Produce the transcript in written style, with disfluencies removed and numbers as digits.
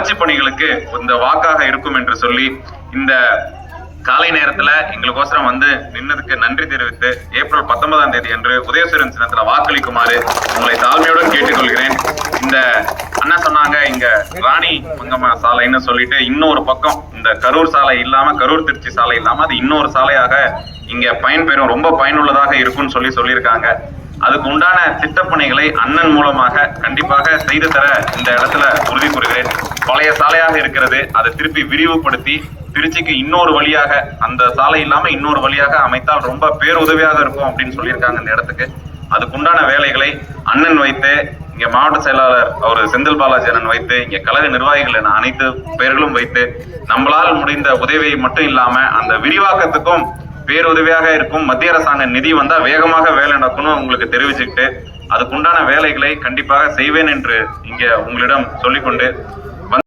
வளர்ச்சி பணிகளுக்கு இந்த வாக்காக இருக்கும் என்று சொல்லி இந்த காலை நேரத்துல எங்களுக்கோசரம் வந்து நின்னதுக்கு நன்றி தெரிவித்து ஏப்ரல் 19ஆம் தேதி அன்று உதயசூரியன் சின்னத்துல வாக்களிக்குமாறு உங்களை தாழ்மையுடன் கேட்டுக்கொள்கிறேன். இந்த அண்ணா சொன்னாங்க இங்க ராணி மங்கம்மா சாலைன்னு சொல்லிட்டு இன்னொரு பக்கம் இந்த கரூர் சாலை இல்லாம கரூர் திருச்சி சாலை இல்லாம அது இன்னொரு சாலையாக இங்க பயன்பெறும், ரொம்ப பயனுள்ளதாக இருக்கும்னு சொல்லியிருக்காங்க. அதுக்கு உண்டான திட்டப்பணிகளை அண்ணன் மூலமாக கண்டிப்பாக செய்து தர இந்த இடத்துல உறுதி கூறுகிறேன். பழைய சாலையாக இருக்கிறது, அதை திருப்பி விரிவுபடுத்தி திருச்சிக்கு இன்னொரு வழியாக, அந்த சாலை இல்லாம இன்னொரு வழியாக அமைத்தால் ரொம்ப பேருதவியாக இருக்கும் அப்படின்னு சொல்லியிருக்காங்க இந்த இடத்துக்கு. அதுக்குண்டான வேலைகளை அண்ணன் வைத்து, இங்க மாவட்ட செயலாளர் அவர் செந்தில் பாலாஜி அண்ணன் வைத்து, இங்க கழக நிர்வாகிகள் என அனைத்து பெயர்களும் வைத்து நம்மளால் முடிந்த உதவியை மட்டும் இல்லாம அந்த விரிவாக்கத்துக்கும் பேருதவியாக இருக்கும். மத்திய அரசாங்க நிதி வந்தா வேகமாக வேலை நடக்கணும் உங்களுக்கு தெரிவிச்சுக்கிட்டு அதுக்குண்டான வேலைகளை கண்டிப்பாக செய்வேன் என்று இங்க உங்களிடம் சொல்லிக்கொண்டு